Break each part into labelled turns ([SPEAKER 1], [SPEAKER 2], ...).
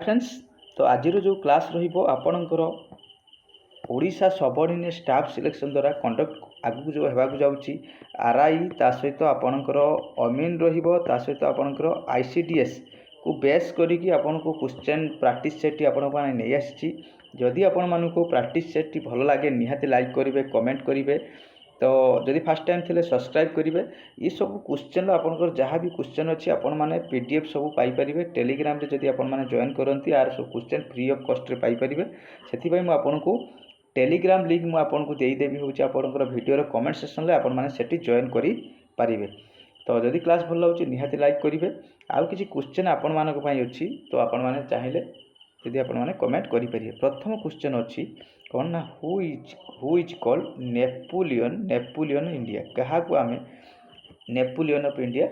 [SPEAKER 1] Friends तो आज जो क्लास रपर ओडिशा सबऑर्डिनेट स्टाफ सिलेक्शन द्वारा कंडक्ट आगु जो होगा जाऊँगी आरआई ता सहित आपणकर अमीन रा सहित आपणकर आईसीडीएस को बेस करिकी आपन को क्वेश्चन प्रैक्टिस सेट नहीं आसी जदि आपण मानक प्रैक्टिस सेट भल लगे निहाती लाइक करेंगे कमेंट करेंगे तो जदि फास्ट टाइम थे सब्सक्राइब करेंगे ये सब क्वेश्चन आपंकर जहाँ भी क्वेश्चन अच्छी आपण मैंने पीडीएफ सब पाइपर टेलीग्राम जदि आप जॉइन करती यार सब question free of cost Piper से आपको टेलीग्राम लिंक मुझे आपको देदेवी हूँ आपंकर वीडियो कमेंट सेक्शन में आपने जॉइन करेंगे तो जदि क्लास भल लगे निहाती लाइक करेंगे आउ कि क्वेश्चन आपण मानक अच्छी तो आपण मैंने चाहिए यदि आपने कमेंट करेंगे। प्रथम क्वेश्चन अच्छी कौन ना who is called Napoleon India क्या आम नेपोलियन ऑफ इंडिया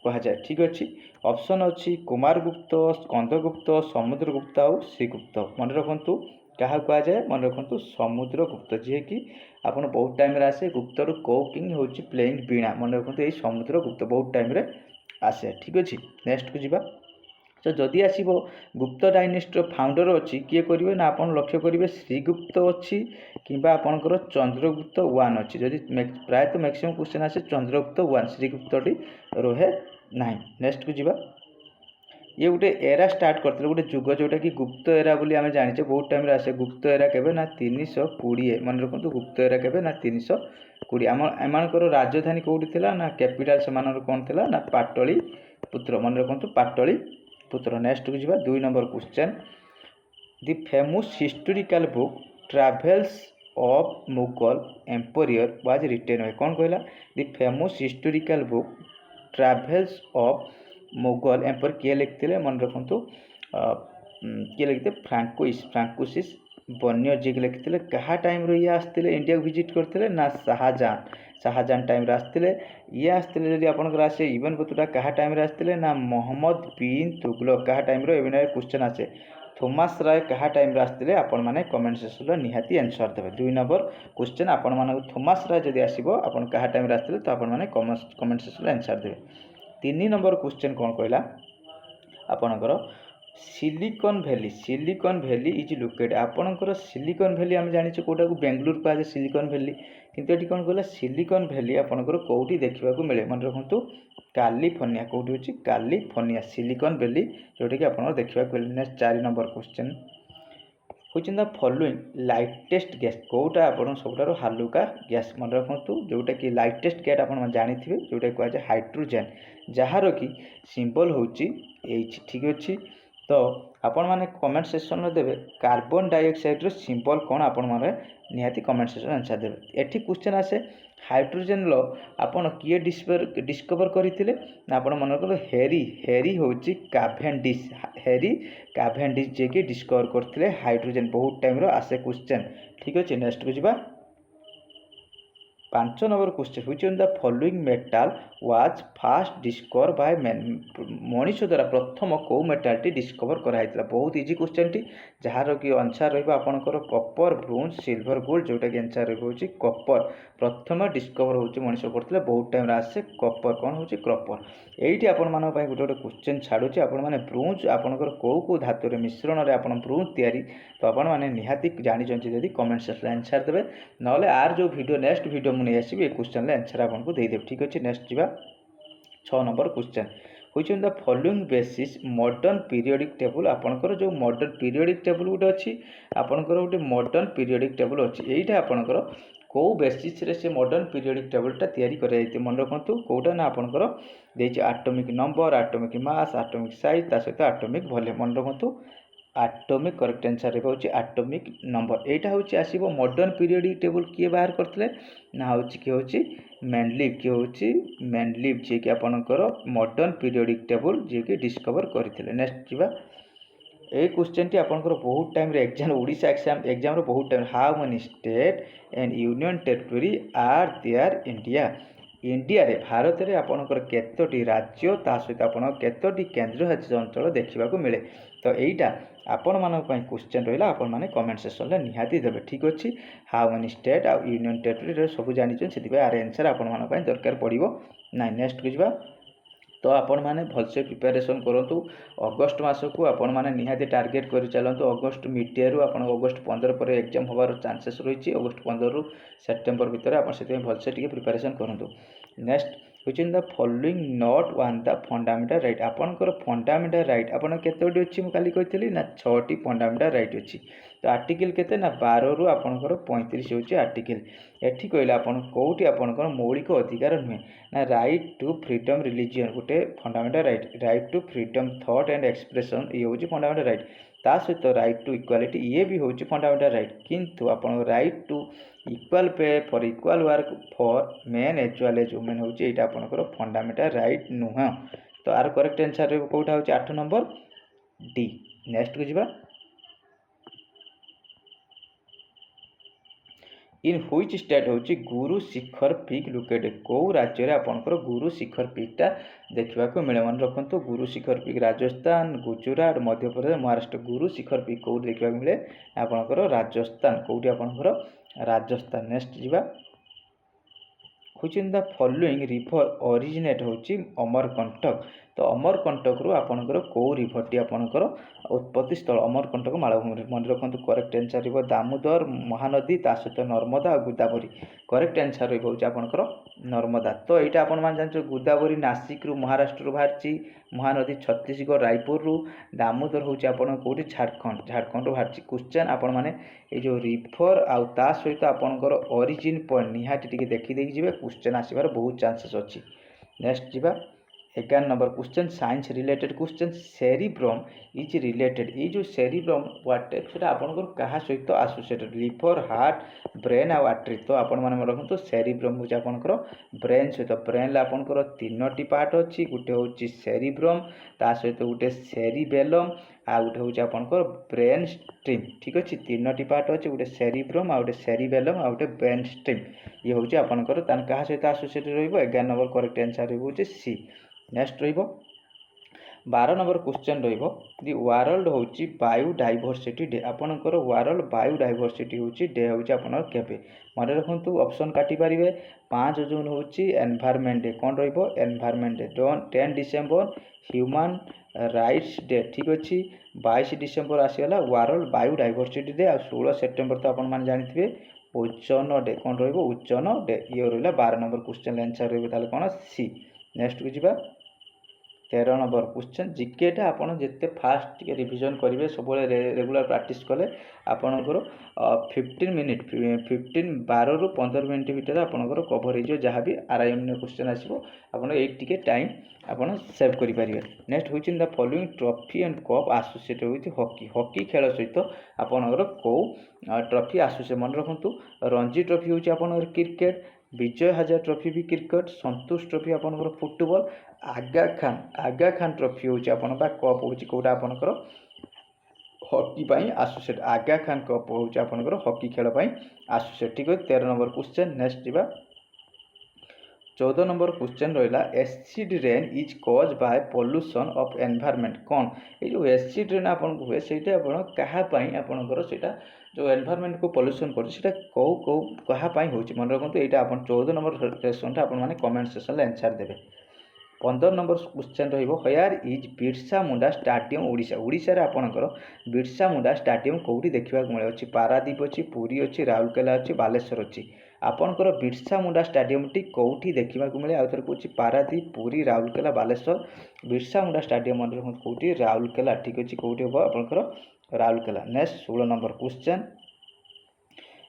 [SPEAKER 1] कह जाए। ठीक अच्छे ऑप्शन अच्छी कुमार गुप्त स्कंदगुप्त समुद्रगुप्त और श्रीगुप्त मन रखु क्या कह जाए मन रखु समुद्रगुप्त जी कि आप बहुत टाइम आसे गुप्तर कौ किंग हूँ प्लेइंग वीणा मन रखु ये समुद्रगुप्त बहुत टाइम आसे। ठीक अच्छे नेक्स्ट को जीवा तो जदि आसब गुप्त डायनेस्टर फाउंडर अच्छी किए करेंगे ना आप लक्ष्य करेंगे श्रीगुप्त अच्छी कि आपंकर चंद्रगुप्त वन अच्छी जदि प्रायतः मैक्सिमम क्वेश्चन आसे चंद्रगुप्त वन श्रीगुप्त रोहे ना। नेक्स्ट को जीवा ये गोटे एरा स्टार्ट करते गोटे जुग जोटा कि गुप्त एरा बोली आम जाने बहुत टाइम आसे गुप्त एरा के ना 320 मन रखु गुप्त एरा के ना 320 एमर राजधानी कौटी थी ना कैपिटाल से कौन थी ना पाटली पुत्र मन रखु पाटली पुत्र। नेक्स्ट को जीवा 2 number question the famous historical book travels of Mughal emperor was written हुए कौन कहला the famous historical book travels of Mughal emperor किए लिखते मन रखु किए लिखते फ्रांकोइस बन्य जी लिखते क्या टाइम ये आसते इंडिया विजिट करते ना शाहजहां टाइम आसते ये आसते जब आपंकर आसे इबन बतुता क्या टाइम आसते ना मोहम्मद बिन तुगलक क्या टाइम क्वेश्चन आसे थॉमस राय क्या टाइम आसते आपण मैंने कमेंट सेक्शन निहाती आंसर देवे। 2 नंबर क्वेश्चन आपण मानक थॉमस राय जब आसो आप क्या टाइम आसते तो आपने कमेंट सेक्शन आंसर देवे। 3 नंबर क्वेश्चन कौन कहला आपणकर सिलिकन भैली इज लोकेटेड आपणकर सिलिकन भैली आम जाने कौटा को बेंगलुरु कह सिलिकन भैली किंतु ये कौन कहला सिलिकन भैली आपणकर कौटी देखा मिले मन रखु कैलिफोर्निया कौटी होची कैलिफोर्निया सिलिकन भैली जोटा कि आप देखा मिले। नेक्स्ट 4 नंबर क्वेश्चन होची द फॉलोइंग लाइटेस्ट गैस कौटा आप सब हालुका गैस मन रखु जोटा कि लाइटेस्ट गैस आप जानी जोटा कहुए हाइड्रोजेन जार कि सिंबल होची H। ठीक अच्छे तो आपण मैंने कमेंट सेक्शन में देवे कार्बन डाइऑक्साइड सिंबल कौन आपण मैंने निहाती कमेंट सेक्शन आंसर देवे। एठी क्वेश्चन आसे हाइड्रोजेन लो आपण किए डिस्कवर करते आप मन कर हेरी होची कैवेंडिश जे कि डिस्कवर करते हाइड्रोजेन बहुत टाइम आसे क्वेश्चन। ठीक अच्छे नेक्स्ट को जीवा 5 number question which the following metal was fast discover by man Manish द्वारा प्रथम कौ मेटाल टी डिस्कवर कराई बहुत इजी क्वेश्चन टी जार कि आंसर रहा कपर ब्रोंज सिल्वर गोल्ड जोटा कि आंसर रही कपर प्रथम डिस्कवर होची मनीष करते बहुत टाइम आसे कपर कौन होची कपर यही आपण मान गोटे गोटे क्वेश्चन छाड़ुची आपण मैंने ब्रोंज आपंकर कौ कौ धातुर मिश्रण में आप ब्रोंज तैयारी तो आपण मैंने निहाती जानी जदि कमेंट सेक्शन आंसर देवे ना आर जो वीडियो नेक्स्ट वीडियो मुझे आसबि ये क्वेश्चन आंसर आपको देदेव। ठीक अच्छे नेक्स्ट जीवा 6 number question which the following basis modern periodic table आपंकर जो मॉडर्न पीरियोडिक टेबल गोटे अच्छी आपंकर गोटे मॉडर्न पीरियोडिक टेबल अच्छी यहीटा आपंकर कौ बेसिस रे से मॉडर्न पीरियोडिक टेबलटा तैयारी कराई मन रखु कौटा ना आपंकर देछि atomic number atomic mass atomic size ता सहित एटॉमिक वॉल्यूम मन रखु एटॉमिक करेक्ट आंसर हो एटॉमिक नंबर यहाँ हूँ आसो मॉडर्न पीरियोडिक टेबल किए बाहर करते ना हूँ किए हूँ मेंडलीव जी कि आपंकर मॉडर्न पीरियोडिक टेबल जी कि डिस्कवर करते। नेक्स्ट जीवा ये क्वेश्चन टी आपंकर बहुत टाइम एग्जाम ओडिशा एग्जाम बहुत time how many state and union territory are there India रे भारत में आपंकर केतोटी राज्य ता सहित आप केतोटी केन्द्रशासित अंचल देखा मिले तो यहीटा आपण मान क्वेश्चन रहा आपण मैंने कमेंट सेक्शन में निहाती देवे। ठीक अच्छे हाउ मेनी स्टेट आ यूनियन टेरिटोरी सब जानी से आर आंसर आपण मान दरकार पड़ो ना। नेक्स्ट को जीवा तो आपण मैंने भलसे प्रिपेरेसन करूँ। अगस्ट मस को आपण मैंने निहाती टार्गेट कर चलतु। अगस्ट मिडिया आप अगस्ट 15 पर एग्जाम होबार चांसेस रही। अगस्ट 15 रु सेप्टेम्बर भितर आप भलसे टी प्रिपेरेसन करूँ। Next which in the following not one the fundamental right आपनकर फंडामेंटल राइट आपन केतोटी अछि मु काली कहितली ना 6टी फंडामेंटल राइट अछि। तो आर्टिकल केते ना 12 रु आपनकर 35 होछि आर्टिकल। एठी कहले आपन कोउटी आपनकर मौलिक अधिकार नुहे ना राइट टू फ्रीडम रिलीजियन गोटे fundamental right. Right to freedom thought and expression ये होछि फंडामेंटल राइट। ता सहित राइट टू इक्वालिटी ये भी होछि फंडामेंटल राइट। किंतु आपन right to equal pay for equal work for men as well as women होछि एटा आपनकर फंडामेंटल राइट नुह। तो आर करेक्ट आंसर रे कोउटा होछि 8 नंबर डी। नेक्स्ट को जिबा इन व्हिच स्टेट होछि गुरु शिखर पीक लोकेटेड। को राज्य रे आपनकर गुरु शिखर पीकटा देखिबा को मिले मन रखंतु। गुरु शिखर पीक राजस्थान गुजरात मध्य प्रदेश महाराष्ट्र। गुरु शिखर पीक को देखिबा को मिले आपनकर राजस्थान कोउटी आपनकर राजस्थान। नेक्स्ट जिबा which in the following river originate होछि अमरकंटक। तो अमरकंटक रु आपनकर को रिवर टी आपनकर उत्पत्ति स्थल अमरकंटक मालभूमि मन रखंतु। करेक्ट आंसर रिबो दामोदर महानदी ता सहित नर्मदा और गोदावरी। करेक्ट आंसर रिबो होछि आपनकर नर्मदा। तो एटा आपन मान जानछो गोदावरी नासिक रु महाराष्ट्र रु बाहरछि। महानदी छत्तीसगढ़ रायपुर रु। दामोदर होछि आपन कोठी झारखंड रु बाहरछि। क्वेश्चन आपन माने ए जो रिवर आउ ता सहित आपनकर ओरिजिन पॉइंट निहाती टिके देखि देखि जिवे क्वेश्चन आसीबार बहुत चांसेस अछि। नेक्स्ट जिबा 11 number question science related question cerebrum is related. ये जो सेरिब्रम व्हाट सेटा आपनकर कहा सहित एसोसिएटेड लिवर हार्ट ब्रेन आ आर्टरी। तो आपण माने रखंतु सेरिब्रम होछि आपनकर ब्रेन सहित। ब्रेन ला आपनकर तीनोटी पार्ट अछि। गुटे होछि सेरिब्रम ता सहित गुटे सेरिबेलम आ गुटे होछि आपनकर ब्रेन स्ट्रीम। ठीक अछि तीनोटी पार्ट अछि गुटे सेरिब्रम आ गुटे सेरिबेलम आ गुटे ब्रेन स्ट्रीम। ये होछि आपनकर तान कहा सहित एसोसिएटेड रहइबो। 11 नंबर करेक्ट आंसर रहइबो होछि सी। नेक्स्ट रहिबो 12 नंबर क्वेश्चन रहिबो दि वर्ल्ड होछि बायोडायवर्सिटी डे। आपनकर वर्ल्ड बायोडायवर्सिटी होछि डे होछि आपनकर केबे मन रखंतु। ऑप्शन काटी परिबे 5 जून होछि एनवायरनमेंट डे। कोन रहिबो environment day. 10 December human rights day. ठीक अछि 22 डिसेंबर आसीगला वर्ल्ड बायोडायवर्सिटी डे। आ 16 सेप्टेम्बर तो आपन मान जानिथिबे ओजोन डे। कोन रहिबो ओजोन डे। ये रहला 12 नंबर क्वेश्चन आंसर रहिबो ताले कोन सी। नेक्स्ट को जिबा 13 नंबर क्वेश्चन जीकेटा आपन जिते फास्ट टिके रिवीजन करिवे सब रेगुलर प्रैक्टिस कले आपनकर 15 मिनिट 12 रु 15 मिनिट भीतर आपनकर कवर हो जहाँ भी आरआईएम क्वेश्चन आसीबो आपन एक टिके टाइम आपन सेव करि परिबे। Next which in the following trophy and cup associated with hockey. Hockey खेल सहित आपनकर को ट्रॉफी एसोसिएट मन रखंतु। रणजी ट्रॉफी होछि आपनकर क्रिकेट। विजय हजार ट्रॉफी भी क्रिकेट। संतोष ट्रॉफी आपनकर फुटबॉल। आगा खान ट्रॉफी होछि आपन बा कप होछि कोटा आपनकर हॉकी पाई एसोसिएट। आगा खान कप होछि आपनकर हॉकी खेल पाई एसोसिएट। ठीक है 13 नंबर क्वेश्चन। नेक्स्ट जिबा 14 नंबर क्वेश्चन रहिला acid rain is cause by pollution of environment. कौन ये जो एसिड रेन आपन हुए सेटा आपन कहा पाई आपनकर सेटा जो एनवायरनमेंट को पोल्यूशन कर सेटा को कहा पाई होछि मन रखंतु। एटा आपन 14 नंबर क्वेश्चन ता आपन माने कमेंट सेक्शन ले आंसर देबे। 15 नंबर क्वेश्चन रहिबो here is Birsa Munda stadium Odisha. Odisha रे आपनकर बिरसा मुंडा स्टेडियम कोउठी देखिबा को मिले अछि। पारादीप अछि पुरी अछि राउरकेला अछि बालेश्वर अछि। आपनकर बिरसा मुंडा स्टेडियम टी कोउठी देखिबा को मिले आउथर कोछि पारादीप पुरी राउरकेला बालेश्वर। बिरसा मुंडा स्टेडियम मन रखंतु कोउठी राउरकेला। ठीक अछि कोउठी हो आपनकर Rourkela. Next 16 number question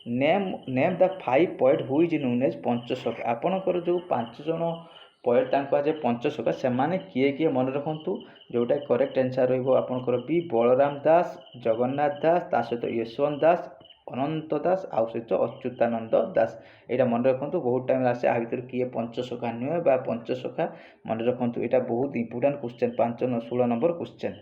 [SPEAKER 1] name the 5 point who is known as Panchasakha. आपनकर जो 5 जन पॉइंट तांको आज पंचसखा से माने किए किए मन रखंतु। जोटा करेक्ट आंसर रहिबो आपनकर बी बलराम दास जगन्नाथ दास ता सहित यशवंत दास अनंत दास आ सहित अच्युतानंद दास। एटा मन रखंतु बहुत टाइम आसे आ भीतर किए पंचसखा नुहे बा पंचसखा मन रखंतु। एटा बहुत important question 16 number question.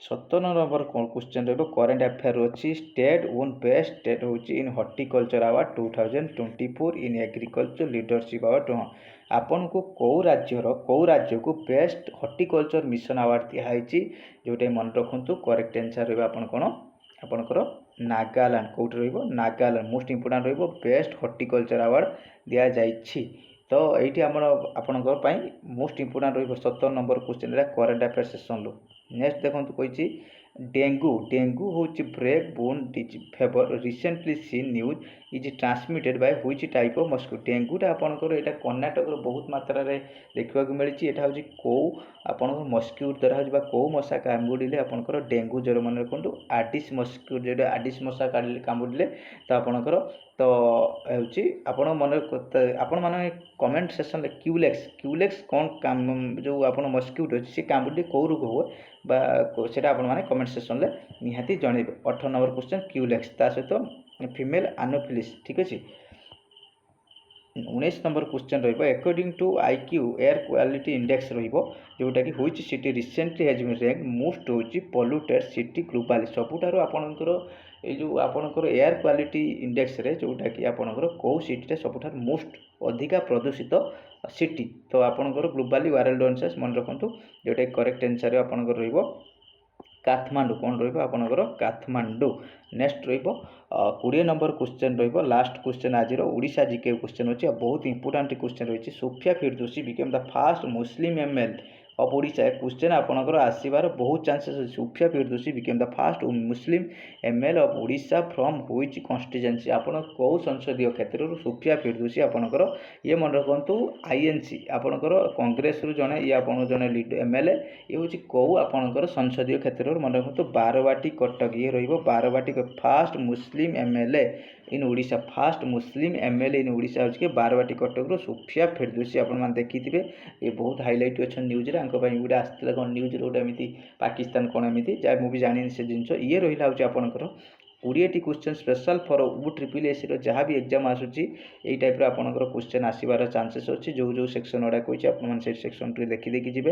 [SPEAKER 1] 17 number question रहिबो करेंट अफेयर अछि। स्टेट वन बेस्ट स्टेट होछि in horticulture award 2024 in agriculture leadership award. आपन को राज्य को बेस्ट हॉर्टिकल्चर मिशन अवार्ड दिया होछि जोटे मन रखंतु। करेक्ट आंसर रहिबो आपन कोन आपनकर नागालैंड। कोउठ रहिबो नागालैंड मोस्ट इंपोर्टेंट रहिबो बेस्ट हॉर्टिकल्चर अवार्ड दिया जाइछि। तो ये आम आपण मोस्ट इंपोर्टाट रही 17 नंबर क्वेश्चन है करेन्ट अफेयर सेक्शन रू। नेक्स्ट देखो कही डेंगू डेंगू हूँ break bone disease fever recently seen news is transmitted by which type of mosquito. डेंगूटा आपंकर यहाँ कर्णाटक बहुत मात्रा देखा मिली यहाँ हूँ कौ आपण मस्किटो द्वारा हो कौ मशा कामुड़े आपंकर डेंगू ज्वर मन रखु आडिस मस्किटो जो आडिस मशा कामुड़े तो आपंकर तो आपण मन आपण मैंने कमेंट सेक्शन क्यूलेक्स क्यूलेक्स कौन जो आप मस्किटो अच्छे सी कामुड़े कौ रोग हुए से आपने कमेंट सेक्शन में निहाती जनइबे। 18 नंबर क्वेश्चन क्यूलेक्स ता सहित फीमेल आनोफिलिस ठीक अच्छे। 19 number question according to IQ air quality index रोटा कि which city recently has been rank most होची पॉल्यूटेड सिटी ग्लोबली सबुठार आपणकर ये जो आपणकर एयर क्वालिटी इंडेक्स रे जोटा कि आपणकर कौ सिटी सबुठार मोस्ट अधिका प्रदूषित सिटी तो आपणकर ग्लोबली वर्ल्ड अनुसार मन रखु जोटा करेक्ट आंसर आपणकर रहिबो काठमांडू कौन रहा काठमांडू। नेक्स्ट रो 20 नंबर क्वेश्चन लास्ट क्वेश्चन आज ओडिशा जीके क्वेश्चन अच्छे बहुत इंपोर्टाट क्वेश्चन रही Sofia Firdous became the first Muslim ML of Odisha question आपंकर आसबार बहुत चांसेस अच्छे। Sofia Firdous became the first Muslim ML of Odisha from which constituency आपण कौ संसदीय क्षेत्र सोफिया फिरदौसी आपंकर ये मन रखु INC आपंकर कांग्रेस रु जड़े ये आप जड़े MLA ये हूँ कौ आपंकर संसदीय क्षेत्र मन रखु बारवाटी कटक ये बारवाटी फास्ट मुस्लिम MLA इन ओडिशा फास्ट मुस्लिम MLA इन ओडिशा हो बारवाटी कटक सोफिया फिरदौसी आपने देखी थे ये बहुत हाइलाइट अच्छा न्यूज गोटे आसला कौन न्यूज गोटे एमती पाकिस्तान कौन एमती जहाँ मुझे जानी से जिन ये रहा हूँ आपंकर 20टी क्वेश्चन स्पेशल फॉर UTSSC जहाँ भी एग्जाम आसूसी यही टाइप आपंकर क्वेश्चन आसबार चांसेस अच्छी जो सेक्शन गुड़ा कही आपने सेक्शन देखी जी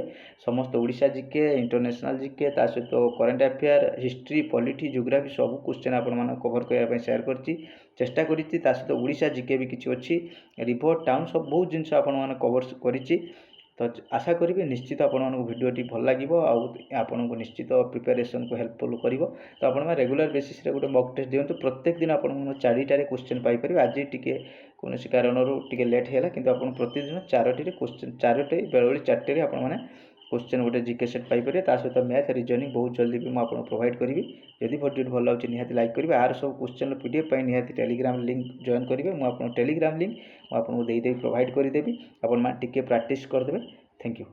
[SPEAKER 1] समस्त ओडिशा जीके इंटरनेशनल जीके ता सहित current affair history polity geography सब क्वेश्चन आपने कवर करने शेयर करती चेष्टा करी सहित ओडिशा जीके भी किसी अच्छी रिवर टाउन सब बहुत जिन आपने कवर करी तो आशा करी निश्चित आपण भिडियोटी भल लगे आपको निश्चित प्रिपेरेसन को हेल्पफुल कर तो आप रेगुलर बेसिस गोटे मॉक टेस्ट दिंतु प्रत्येक दिन आप 4टारे क्वेश्चन पाइपर आज टी कौन कारण टी लेट है कि प्रतिदिन 4टी क्वेश्चन 4टे बेले 4टे आपने क्वेश्चन गोटे जीके सेट पाइपर सहित मैथ रिजनिंग बहुत जल्दी भी मुझे प्रोवाइड करी जदि भिडियो भल लगे निहाती लाइक करेंगे आर सब क्वेश्चन PDF निहाती टेलीग्राम लिंक जॉइन करेंगे मुझे टेलीग्राम लिंक मुझे देदेवी प्रोवाइड करदेवी आप टिके प्रैक्टिस करदे। Thank you.